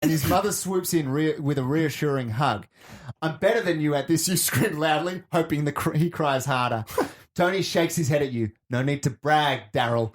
and his mother swoops in with a reassuring hug. I'm better than you at this, you scream loudly, hoping he cries harder. Tony shakes his head at you. No need to brag, Daryl.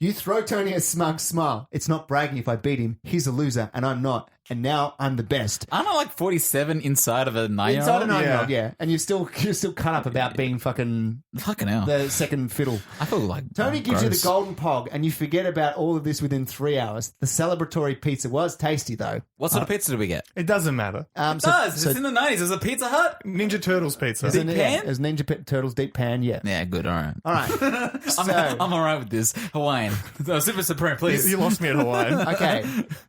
You throw Tony a smug smile. It's not bragging if I beat him. He's a loser, and I'm not. And now I'm the best. Aren't I like 47 inside of a 9-year-old? Inside a 9-year-old, yeah. And you're still cut up about being fucking hell. The second fiddle. I feel like Tony gives you the golden pog, and you forget about all of this within 3 hours. The celebratory pizza was tasty, though. What sort of pizza did we get? It doesn't matter. It does. It's in the 90s. There's a Pizza Hut. Ninja Turtles pizza. Deep pan? There's Ninja Turtles deep pan, yeah. Yeah, good. All right. All right. I'm all right with this. Hawaiian. No, Super Supreme, please. You lost me at Hawaiian. Okay.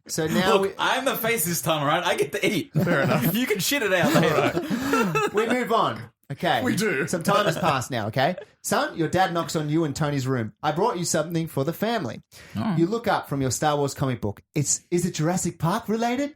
So now Look, I'm the face this time, all right? I get to eat. Fair enough. You can shit it out later. we move on. Okay. We do. Some time has passed now, okay? Son, your dad knocks on you in Tony's room. I brought you something for the family. Oh. You look up from your Star Wars comic book. Is it Jurassic Park related?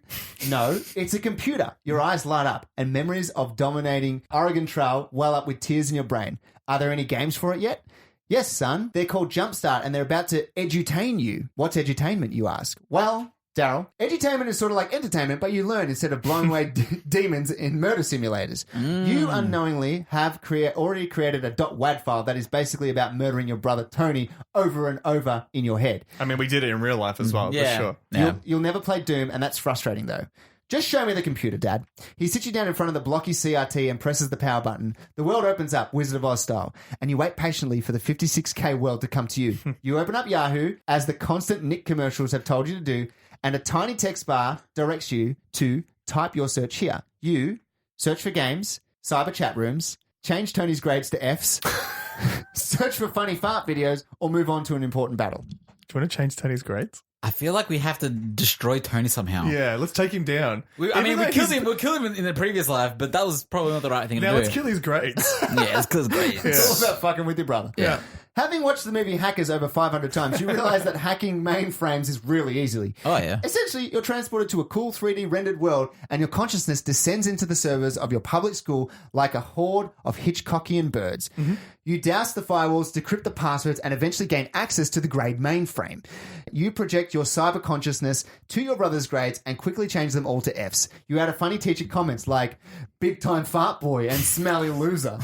No, it's a computer. Your eyes light up and memories of dominating Oregon Trail well up with tears in your brain. Are there any games for it yet? Yes, son. They're called Jumpstart and they're about to edutain you. What's edutainment, you ask? Well, Daryl, edutainment is sort of like entertainment, but you learn instead of blowing away demons in murder simulators. You unknowingly have already created a .wad file that is basically about murdering your brother Tony over and over in your head. I mean, we did it in real life as well, for sure. Yeah. You'll never play Doom, and that's frustrating, though. Just show me the computer, Dad. He sits you down in front of the blocky CRT and presses the power button. The world opens up, Wizard of Oz style, and you wait patiently for the 56K world to come to you. You open up Yahoo, as the constant Nick commercials have told you to do, and a tiny text bar directs you to type your search here. You search for games, cyber chat rooms, change Tony's grades to Fs, search for funny fart videos, or move on to an important battle. Do you want to change Tony's grades? I feel like we have to destroy Tony somehow. Yeah, let's take him down. We killed him. We killed him in the previous life, but that was probably not the right thing to do. Now let's kill his grades. Yeah, let's kill his grades. It's all about fucking with your brother. Yeah. Having watched the movie Hackers over 500 times, you realize that hacking mainframes is really easy. Oh, yeah. Essentially, you're transported to a cool 3D rendered world and your consciousness descends into the servers of your public school like a horde of Hitchcockian birds. Mm-hmm. You douse the firewalls, decrypt the passwords, and eventually gain access to the grade mainframe. You project your cyber consciousness to your brother's grades and quickly change them all to Fs. You add a funny teacher comments like, big time fart boy and smelly loser.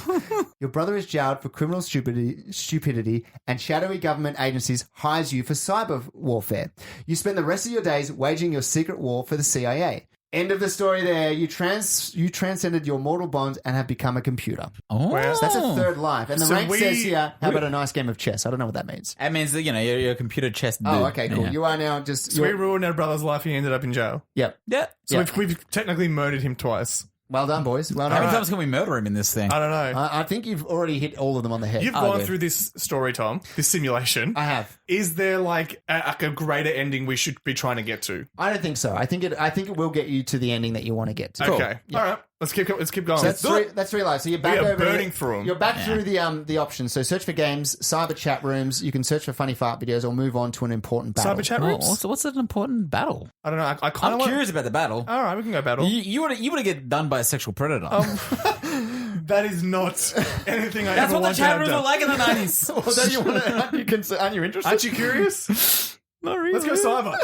Your brother is jailed for criminal stupidity and shadowy government agencies hires you for cyber warfare. You spend the rest of your days waging your secret war for the CIA. End of the story there. You transcended your mortal bonds and have become a computer. Oh. So that's a third life. And the rank says here, how about a nice game of chess? I don't know what that means. It means that, you're a computer chess dude. Oh, okay, cool. Yeah. You are now just... So we ruined our brother's life and he ended up in jail. Yep. Yeah. So we've technically murdered him twice. Well done, boys. Well done. How many times can we murder him in this thing? I don't know. I think you've already hit all of them on the head. You've gone through this story, Tom, this simulation. I have. Is there like a greater ending we should be trying to get to? I don't think so. I think it will get you to the ending that you want to get to. Okay. Cool. All right. Let's keep going. So that's three lives. So you're back we are over burning through them. You're back through the options. So search for games, cyber chat rooms. You can search for funny fart videos or move on to an important battle. Cyber chat rooms? So what's an important battle? I don't know. I'm curious about the battle. All right, we can go battle. You want to get done by a sexual predator. That is not anything I That's ever what want the to chat have rooms done. were like in the 90s. Aren't you interested? Aren't you curious? Not really. Let's go cyber.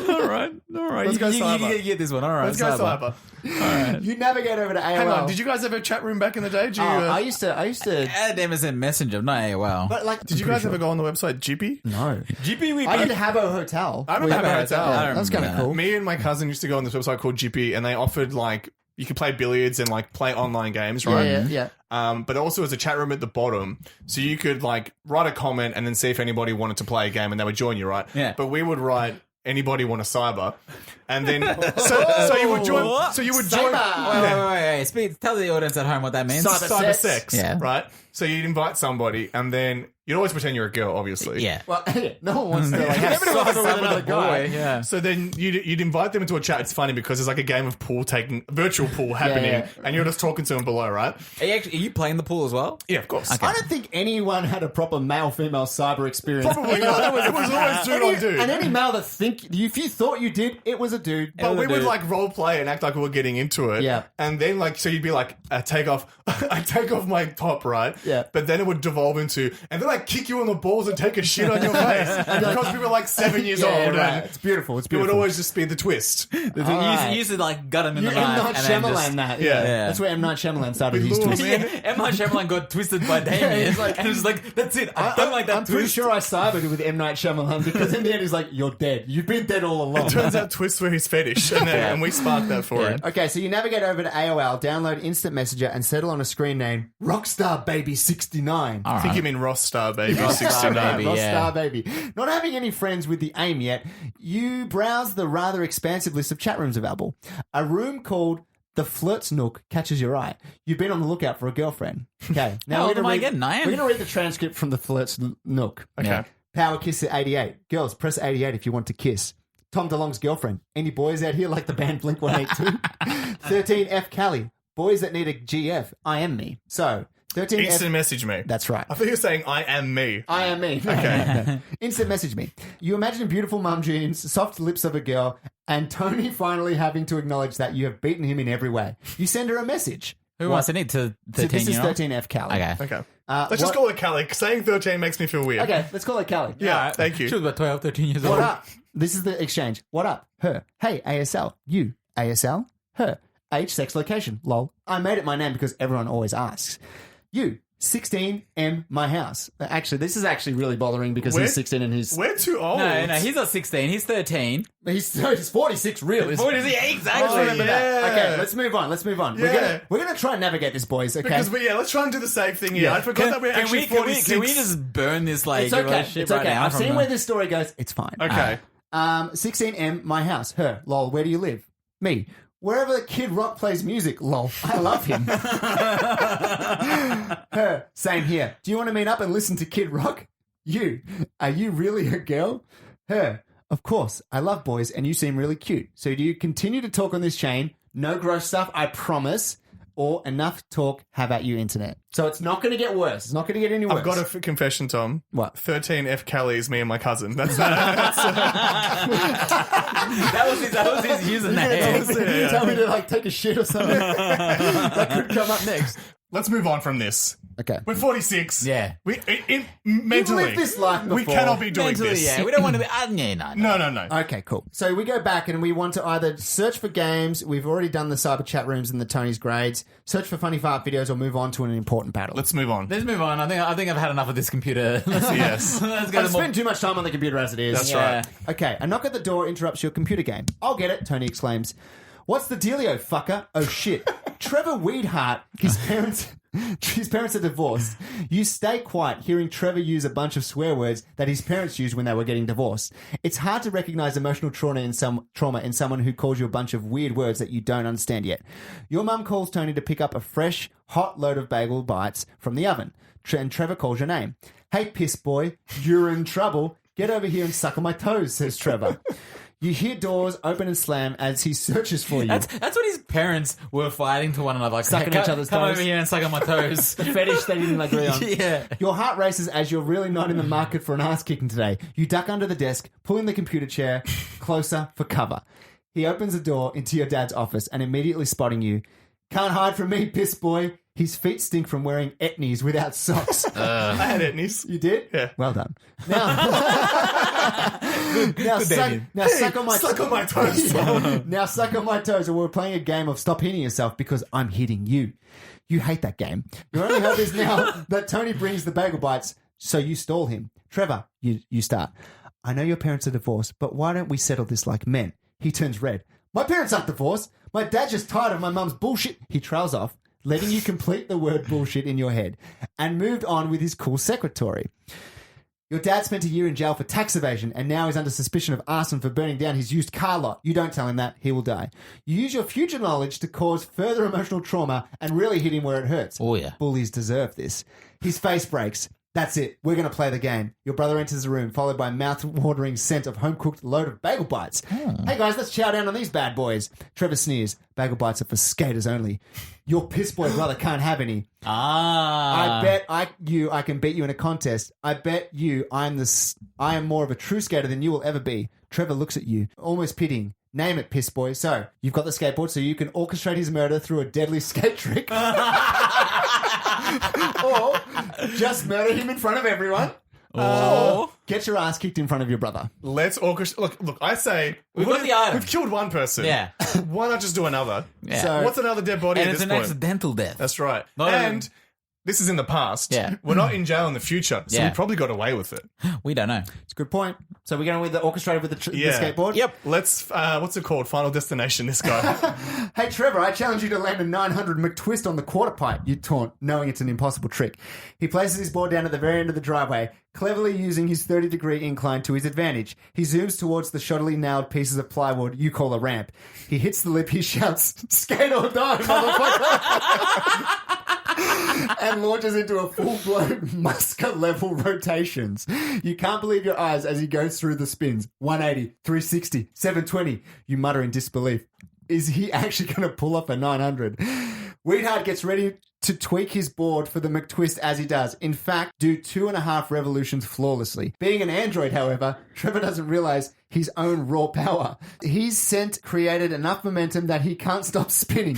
All right. Let's go cyber. You get this one. All right. Let's go cyber. All right. You navigate over to AOL. Hang on. Did you guys have a chat room back in the day? I used to. Add MSN Messenger, not AOL. But like, Did you guys ever go on the website Jippy? No. GP, I did Habbo Hotel. I remember Habbo Hotel. I That's kind of cool. Me and my cousin used to go on this website called Jippy, and they offered like you could play billiards and like play online games, right? Yeah. But also as a chat room at the bottom, so you could like write a comment and then see if anybody wanted to play a game, and they would join you, right? Yeah. But we would write anybody want a cyber, and then so you would join. So you would join. Wait. Tell the audience at home what that means. Cyber sex, Yeah. right? So you'd invite somebody, and then you'd always pretend you're a girl, obviously. Yeah. Well, no one wants to like have Everybody wants cyber to with another guy. Yeah. So then you'd invite them into a chat. It's funny because there's like a game of virtual pool happening, and you're just talking to them below, right? Are you playing the pool as well? Yeah, of course. I don't think anyone had a proper male-female cyber experience. Probably not. It was always dude on dude. And any male that if you thought you did, it was a dude. But we would like role play and act like we were getting into it. Yeah. And then like, so you'd be like, I take off my top, right? Yeah. But then it would devolve into, and then like kick you on the balls and take a shit on your face. And because people are like 7 years old. right. And It's beautiful. It's it beautiful. would always just be the twist. You used to like gut him in You're the M. knife. Night and then Shyamalan just- that. Yeah. That's where M. Night Shyamalan started his Lure twist. him in. M. Night Shyamalan got twisted by Damien, it's like- and it was like, that's it. I don't like that I'm pretty twist. sure I sided with M. Night Shyamalan because in the end he's like, you're dead. You've been dead all along. Turns out twists were his fetish, and we sparked that for him. Okay, so you navigate over to AOL, download Instant Messenger, and settle on a screen name Rockstar Baby 69. I think you mean Ross Star Baby Ross Star 69. Baby. Rockstar yeah. Baby. Not having any friends with the AIM yet, you browse the rather expansive list of chat rooms available. A room called The Flirt's Nook catches your eye. You've been on the lookout for a girlfriend. Okay. How old we're am gonna I read- again? 9? We're going to read the transcript from The Flirt's Nook. Okay. Yeah. Power Kiss at 88. Girls, press 88 if you want to kiss. Tom DeLonge's girlfriend. Any boys out here like the band Blink 182? 13F Cali. Boys that need a GF. I am me. So, 13F. Instant message me. That's right. I thought you were saying I am me. I am me. Okay. Instant message me. You imagine beautiful mum jeans, soft lips of a girl, and Tony finally having to acknowledge that you have beaten him in every way. You send her a message. Who wants to need to So 13 this is year old? 13F Cali. Okay. Okay. Let's just what- call it Callie. Saying 13 makes me feel weird. Okay, let's call it Cali. Yeah, thank you. She was about 12, 13 years old. What up? This is the exchange. What up? Her. Hey, ASL. You. ASL. Her. Age, sex, location. Lol. I made it my name because everyone always asks. You. 16M, my house. Actually, this is actually really bothering because We're- he's 16 and he's... We're too old. No, he's not 16. He's 13. He's 46 real. What is he? Exactly. Oh, Remember that. yeah. Okay, let's move on. Yeah. We're gonna try and navigate this, boys. Okay, Because let's try and do the safe thing here. Yeah. I forgot that we're actually 46. Can we just burn this like it's okay. relationship It's right okay. now? I've from seen the- where this story goes. It's fine. Okay. 16M, my house. Her. Lol. Where do you live? Me. Wherever Kid Rock plays music. Lol. I love him. Her. Same here. Do you want to meet up and listen to Kid Rock? You. Are you really a girl? Her. Of course. I love boys and you seem really cute. So do you continue to talk on this chain? No gross stuff, I promise. Or enough talk, have at you, internet. So it's not going to get worse. It's not going to get any worse. I've got a confession, Tom. What? 13F Callie is me and my cousin. That's That was his username. You tell me to like take a shit or something. That could come up next. Let's move on from this. Okay. We're 46. Yeah. Mentally. lived this life We before. cannot be doing Mentally, this. yeah. We don't want to be. No. No. Okay, cool. So we go back and we want to either search for games. We've already done the cyber chat rooms and the Tony's grades. Search for funny fart videos or move on to an important battle. Let's move on. Let's move on. I think I've had enough of this computer. Yes. Let's go I've to more. spent too much time on the computer as it is. That's Yeah. right. Okay, a knock at the door interrupts your computer game. I'll get it, Tony exclaims. What's the dealio, fucker? Oh shit. Trevor Weedhart, his parents are divorced. You stay quiet hearing Trevor use a bunch of swear words that his parents used when they were getting divorced. It's hard to recognize emotional trauma in someone who calls you a bunch of weird words that you don't understand yet. Your mum calls Tony to pick up a fresh, hot load of bagel bites from the oven. And Trevor calls your name. Hey, piss boy, you're in trouble. Get over here and suck on my toes, says Trevor. You hear doors open and slam as he searches for you. That's what his parents were fighting to one another. Like, Sucking "Hey, each other's come toes." over here and suck on my toes. The fetish they didn't agree on. Yeah. Your heart races as you're really not in the market for an ass kicking today. You duck under the desk, pulling the computer chair closer for cover. He opens the door into your dad's office and immediately spotting you. Can't hide from me, piss boy. His feet stink from wearing etnies without socks. I had etnies. You did? Yeah. Well done. Now suck on my Suck on my toes. Now suck on my toes, or we're playing a game of stop hitting yourself because I'm hitting you. You hate that game. Your only hope is now that Tony brings the bagel bites, so you stall him. Trevor, you start. I know your parents are divorced, but why don't we settle this like men? He turns red. My parents aren't divorced. My dad's just tired of my mum's bullshit. He trails off, letting you complete the word bullshit in your head, and moved on with his cool secretary. Your dad spent a year in jail for tax evasion and now is under suspicion of arson for burning down his used car lot. You don't tell him that. He will die. You use your future knowledge to cause further emotional trauma and really hit him where it hurts. Oh, yeah. Bullies deserve this. His face breaks. That's it. We're going to play the game. Your brother enters the room, followed by a mouth-watering scent of home-cooked load of bagel bites. Hey, guys, let's chow down on these bad boys. Trevor sneers. Bagel bites are for skaters only. Your piss boy brother can't have any. I bet I can beat you in a contest. I bet you I am more of a true skater than you will ever be. Trevor looks at you, almost pitying. Name it, piss boy. So, you've got the skateboard so you can orchestrate his murder through a deadly skate trick. Or just murder him in front of everyone. Or get your ass kicked in front of your brother. Let's orchestrate. Look, I say We've got the item. We've killed one person. Yeah. Why not just do another? Yeah. So- What's another dead body And at it's this an point? accidental death. That's right. Not And even- this is in the past. Yeah. We're not in jail in the future, so Yeah. we probably got away with it. We don't know. It's a good point. So we're going with the orchestrated with the Yeah. skateboard? Yep. Let's, what's it called? Final Destination, this guy. Hey, Trevor, I challenge you to land a 900 McTwist on the quarter pipe, you taunt, knowing it's an impossible trick. He places his board down at the very end of the driveway, cleverly using his 30-degree incline to his advantage. He zooms towards the shoddily nailed pieces of plywood you call a ramp. He hits the lip, he shouts, "Skate or die, motherfucker!" and launches into a full-blown Musker-level rotations. You can't believe your eyes as he goes through the spins. 180, 360, 720. You mutter in disbelief. Is he actually going to pull off a 900? Weedhard gets ready to tweak his board for the McTwist as he does. In fact, do 2.5 revolutions flawlessly. Being an android, however, Trevor doesn't realize his own raw power. He's created enough momentum that he can't stop spinning,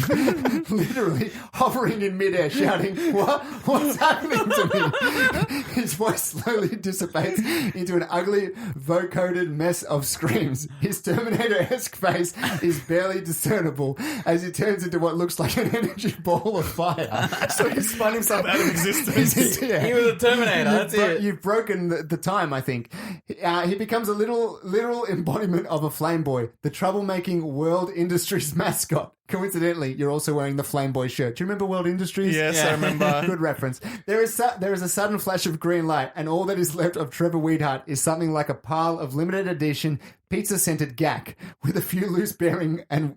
literally hovering in midair, shouting, What's happening to me?" His voice slowly dissipates into an ugly, vocoded mess of screams. His Terminator-esque face is barely discernible as he turns into what looks like an energy ball of fire. So he spun himself out of existence. Yeah. He was a Terminator. That's it. You've broken the time, I think. He becomes a literal embodiment of a flame boy, the troublemaking World Industries mascot. Coincidentally, you're also wearing the Flame Boy shirt. Do you remember World Industries? Yes, Yeah. I remember. Good reference. There is a sudden flash of green light, and all that is left of Trevor Weedhart is something like a pile of limited edition pizza-scented gack with a few loose bearings and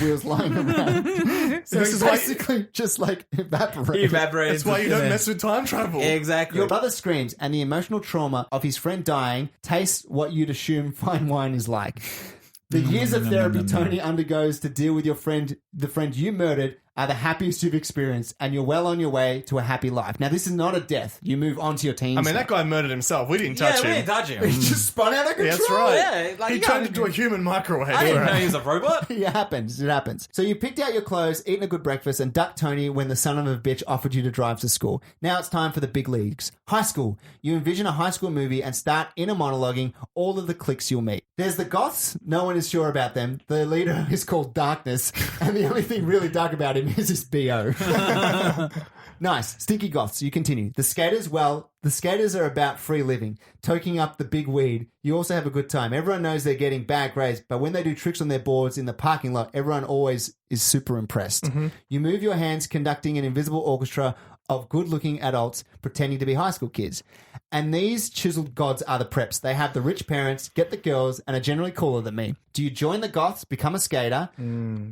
wheels lying around. So This it's is why- basically just like evaporated. Evaporated. That's why you don't mess with time travel. Exactly. Your brother screams, and the emotional trauma of his friend dying tastes what you'd assume fine wine is like. The years of therapy Tony undergoes to deal with your friend, the friend you murdered, are the happiest you've experienced, and you're well on your way to a happy life. Now, this is not a death. You move on to your teens. I mean, that guy murdered himself. We didn't touch Yeah, we him. didn't touch him. He just spun out of control. Yeah, that's right. Yeah, like, he you turned can't- into a human microwave. I didn't know Right. he was a robot. It happens. It happens. So you picked out your clothes, eaten a good breakfast, and ducked Tony when the son of a bitch offered you to drive to school. Now it's time for the big leagues. High school. You envision a high school movie and start inner monologuing all of the cliques you'll meet. There's the Goths. No one is sure about them. The leader is called Darkness, and the only thing really dark about him is his BO. Nice. Stinky Goths. You continue. The skaters are about free living, toking up the big weed. You also have a good time. Everyone knows they're getting bad grades, but when they do tricks on their boards in the parking lot, everyone always is super impressed. You move your hands, conducting an invisible orchestra of good-looking adults pretending to be high school kids. And these chiseled gods are the preps. They have the rich parents, get the girls, and are generally cooler than me. Do you join the Goths, become a skater,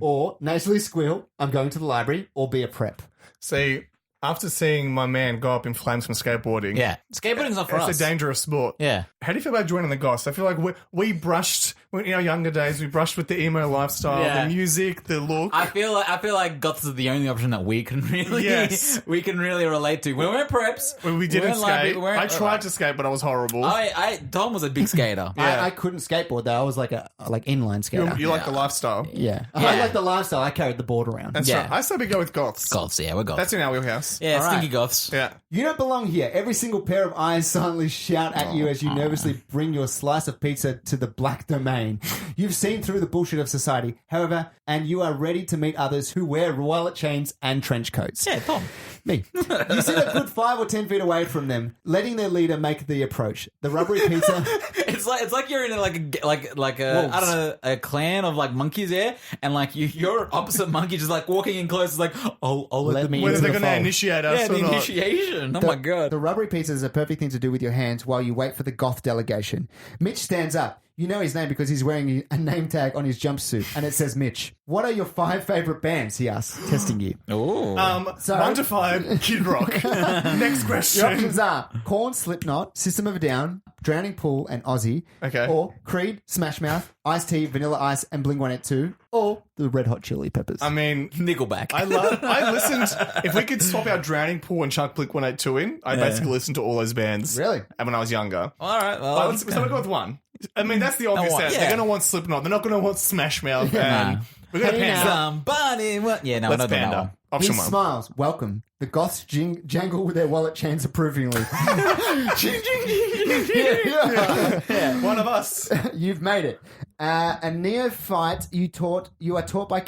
or nasally squeal, I'm going to the library, or be a prep? See, after seeing my man go up in flames from skateboarding, Yeah. Skateboarding's not for us. it's a dangerous sport. Yeah. How do you feel about joining the Goths? I feel like we brushed in our younger days. We brushed with the emo lifestyle, Yeah. the music, the look. I feel like Goths is the only option that we can really Yes. we can really relate to. We weren't preps. When we didn't weren't library, skate. we weren't- I tried to skate, but I was horrible. Tom was a big skater. Yeah. I couldn't skateboard, though. I was like a inline skater. you like the lifestyle. Yeah. Yeah. I like the lifestyle. I carried the board around. That's Yeah. right. I say we go with Goths. Goths, yeah, we're Goths. That's in our wheelhouse. yeah, All right. stinky Goths. Yeah. You don't belong here. Every single pair of eyes silently shout at you as you nervously bring your slice of pizza to the black domain. You've seen through the bullshit of society, however, and you are ready to meet others who wear wallet chains and trench coats. Yeah, Tom. Me. You sit a good 5 or 10 feet away from them, letting their leader make the approach. The rubbery pizza... It's like you're in a, like a Wolves. I don't know, a clan of like monkeys there, and like you're opposite monkey just like walking in close. It's like I'll let them in. Whether into they're the going to fold. initiate us Yeah, or the not. initiation. Oh my god. The rubbery pizza is a perfect thing to do with your hands while you wait for the goth delegation. Mitch stands up. You know his name because he's wearing a name tag on his jumpsuit, and it says Mitch. What are your 5 favorite bands? He asks, testing you. Oh. So- 1 to 5, Kid Rock. Next The question. options are Korn, Slipknot, System of a Down, Drowning Pool, and Ozzy. Okay. Or Creed, Smash Mouth, Ice-T, Vanilla Ice, and Blink-182. Or the Red Hot Chili Peppers. I mean, Nickelback. I listened. If we could swap out Drowning Pool and Chuck Blink 182 in, I basically listened to all those bands. Really? And when I was younger. All right. Well, So we'll go with 1. I mean, that's the obvious one, answer. yeah. They're going to want Slipknot. They're not going to want Smash Mouth and We got a Hey panda. now. Somebody, what? Yeah, no, I Let's don't know that panda. one. Option He 1. smiles. Welcome. The goths jangle with their wallet chains approvingly. One of us. You've made it. A neophyte you are taught by